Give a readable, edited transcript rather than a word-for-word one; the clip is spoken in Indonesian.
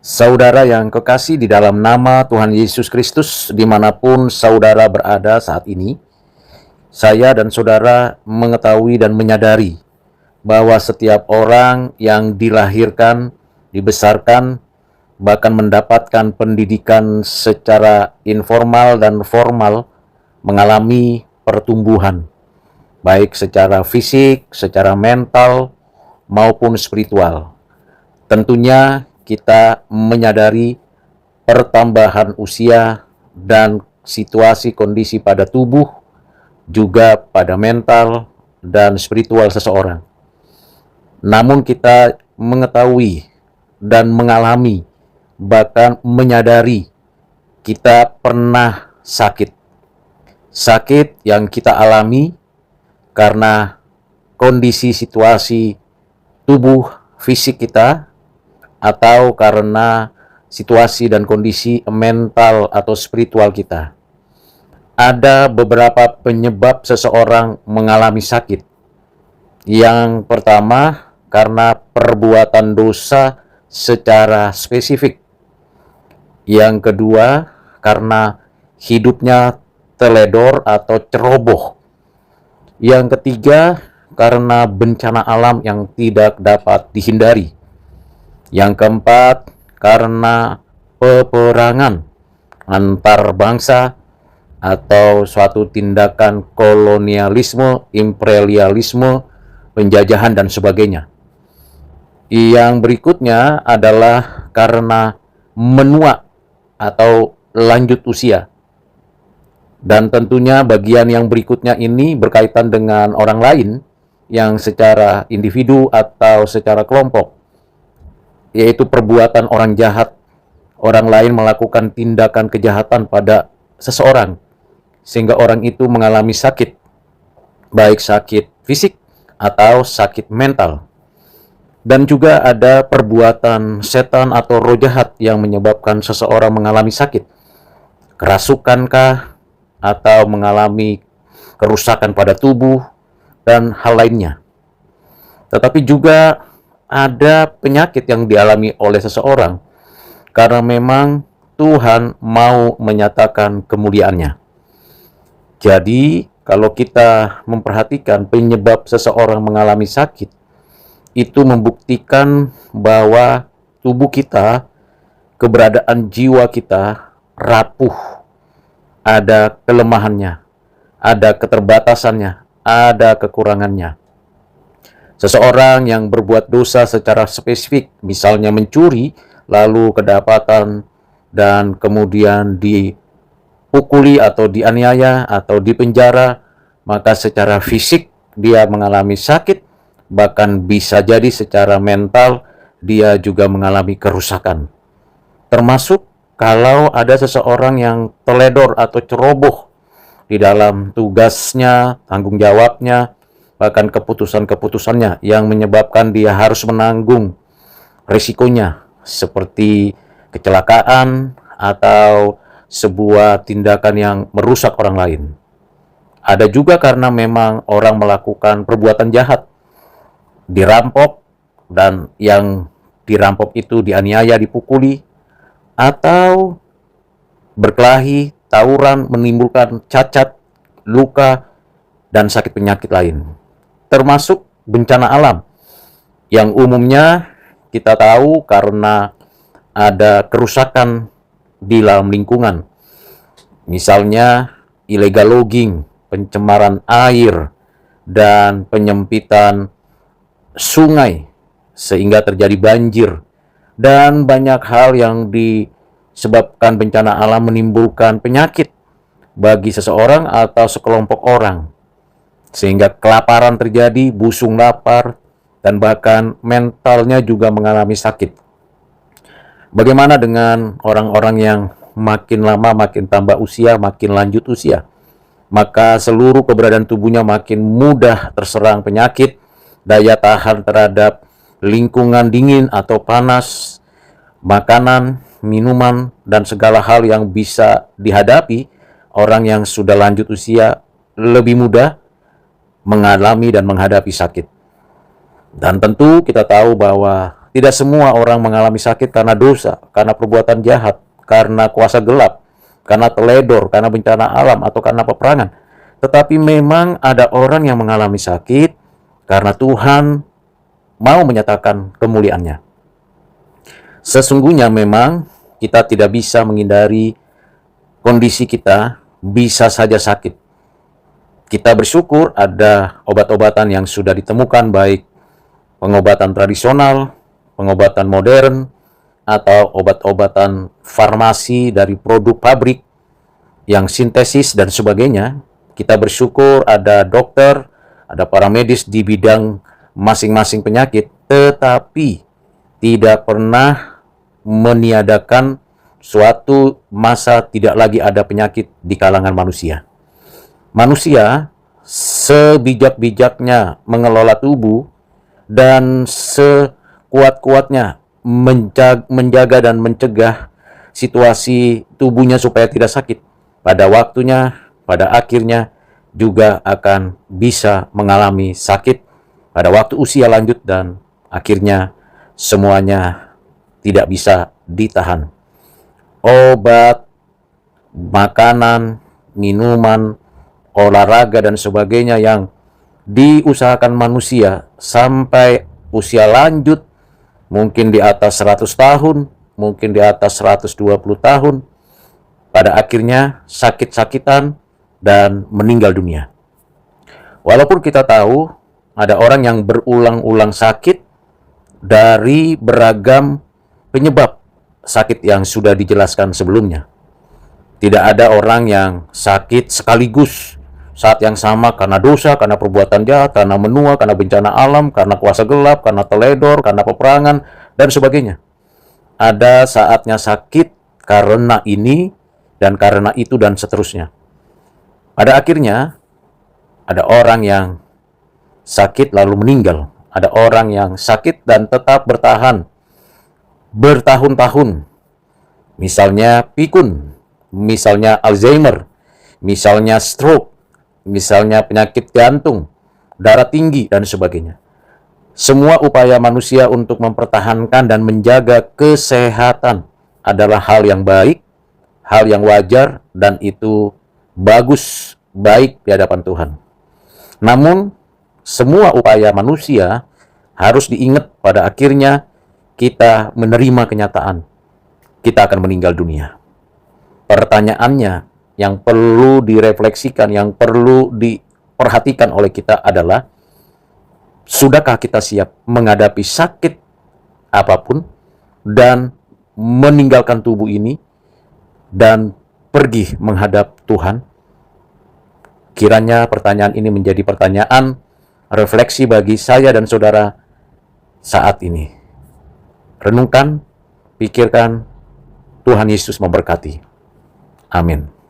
Saudara yang kekasih di dalam nama Tuhan Yesus Kristus, dimanapun saudara berada saat ini, saya dan saudara mengetahui dan menyadari bahwa setiap orang yang dilahirkan, dibesarkan, bahkan mendapatkan pendidikan secara informal dan formal, mengalami pertumbuhan, baik secara fisik, secara mental, maupun spiritual. Tentunya kita menyadari pertambahan usia dan situasi kondisi pada tubuh, juga pada mental dan spiritual seseorang. Namun kita mengetahui dan mengalami, bahkan menyadari kita pernah sakit. Sakit yang kita alami karena kondisi situasi tubuh fisik kita, atau karena situasi dan kondisi mental atau spiritual kita. Ada beberapa penyebab seseorang mengalami sakit. Yang pertama, karena perbuatan dosa secara spesifik. Yang kedua, karena hidupnya teledor atau ceroboh. Yang ketiga, karena bencana alam yang tidak dapat dihindari. Yang keempat, karena peperangan antar bangsa atau suatu tindakan kolonialisme, imperialisme, penjajahan, dan sebagainya. Yang berikutnya adalah karena menua atau lanjut usia. Dan tentunya bagian yang berikutnya ini berkaitan dengan orang lain yang secara individu atau secara kelompok, yaitu perbuatan orang jahat. Orang lain melakukan tindakan kejahatan pada seseorang, sehingga orang itu mengalami sakit, baik sakit fisik atau sakit mental. Dan juga ada perbuatan setan atau roh jahat yang menyebabkan seseorang mengalami sakit, kerasukankah, atau mengalami kerusakan pada tubuh, dan hal lainnya. Tetapi juga ada penyakit yang dialami oleh seseorang karena memang Tuhan mau menyatakan kemuliaannya. Jadi, kalau kita memperhatikan penyebab seseorang mengalami sakit, itu membuktikan bahwa tubuh kita, keberadaan jiwa kita rapuh, ada kelemahannya, ada keterbatasannya, ada kekurangannya. Seseorang yang berbuat dosa secara spesifik, misalnya mencuri, lalu kedapatan dan kemudian dipukuli atau dianiaya atau dipenjara, maka secara fisik dia mengalami sakit, bahkan bisa jadi secara mental dia juga mengalami kerusakan. Termasuk kalau ada seseorang yang teledor atau ceroboh di dalam tugasnya, tanggung jawabnya, bahkan keputusan-keputusannya yang menyebabkan dia harus menanggung risikonya, seperti kecelakaan atau sebuah tindakan yang merusak orang lain. Ada juga karena memang orang melakukan perbuatan jahat, dirampok, dan yang dirampok itu dianiaya, dipukuli, atau berkelahi, tawuran, menimbulkan cacat, luka, dan sakit penyakit lain. Termasuk bencana alam yang umumnya kita tahu karena ada kerusakan di dalam lingkungan. Misalnya illegal logging, pencemaran air, dan penyempitan sungai sehingga terjadi banjir, dan banyak hal yang disebabkan bencana alam menimbulkan penyakit bagi seseorang atau sekelompok orang, sehingga kelaparan terjadi, busung lapar, dan bahkan mentalnya juga mengalami sakit. Bagaimana dengan orang-orang yang makin lama makin tambah usia, makin lanjut usia? Maka seluruh keberadaan tubuhnya makin mudah terserang penyakit, daya tahan terhadap lingkungan dingin atau panas, makanan, minuman, dan segala hal yang bisa dihadapi orang yang sudah lanjut usia lebih mudah mengalami dan menghadapi sakit. Dan tentu kita tahu bahwa Tidak semua orang mengalami sakit karena dosa, karena perbuatan jahat, karena kuasa gelap, karena teledor, karena bencana alam, atau karena peperangan. Tetapi memang ada orang yang mengalami sakit karena Tuhan mau menyatakan kemuliaan-Nya. Sesungguhnya memang kita tidak bisa menghindari kondisi kita bisa saja sakit. Kita bersyukur ada obat-obatan yang sudah ditemukan, baik pengobatan tradisional, pengobatan modern, atau obat-obatan farmasi dari produk pabrik yang sintesis dan sebagainya. Kita bersyukur ada dokter, ada para medis di bidang masing-masing penyakit, tetapi tidak pernah meniadakan suatu masa tidak lagi ada penyakit di kalangan manusia. Manusia sebijak-bijaknya mengelola tubuh dan sekuat-kuatnya menjaga dan mencegah situasi tubuhnya supaya tidak sakit, pada waktunya, pada akhirnya juga akan bisa mengalami sakit pada waktu usia lanjut dan akhirnya semuanya tidak bisa ditahan. Obat, makanan, minuman, olahraga dan sebagainya yang diusahakan manusia sampai usia lanjut, mungkin di atas 100 tahun, mungkin di atas 120 tahun, pada akhirnya sakit-sakitan dan meninggal dunia. Walaupun kita tahu ada orang yang berulang-ulang sakit dari beragam penyebab sakit yang sudah dijelaskan sebelumnya. Tidak ada orang yang sakit sekaligus saat yang sama karena dosa, karena perbuatan jahat, karena menua, karena bencana alam, karena kuasa gelap, karena teledor, karena peperangan, dan sebagainya. Ada saatnya sakit karena ini, dan karena itu, dan seterusnya. Pada akhirnya, ada orang yang sakit lalu meninggal. Ada orang yang sakit dan tetap bertahan bertahun-tahun. Misalnya pikun, misalnya Alzheimer, misalnya stroke, misalnya penyakit jantung, darah tinggi, dan sebagainya. Semua upaya manusia untuk mempertahankan dan menjaga kesehatan adalah hal yang baik, hal yang wajar, dan itu bagus, baik di hadapan Tuhan. Namun, semua upaya manusia harus diingat pada akhirnya kita menerima kenyataan, kita akan meninggal dunia. Pertanyaannya yang perlu direfleksikan, yang perlu diperhatikan oleh kita adalah, sudahkah kita siap menghadapi sakit apapun dan meninggalkan tubuh ini dan pergi menghadap Tuhan? Kiranya pertanyaan ini menjadi pertanyaan refleksi bagi saya dan saudara saat ini. Renungkan, pikirkan, Tuhan Yesus memberkati. Amin.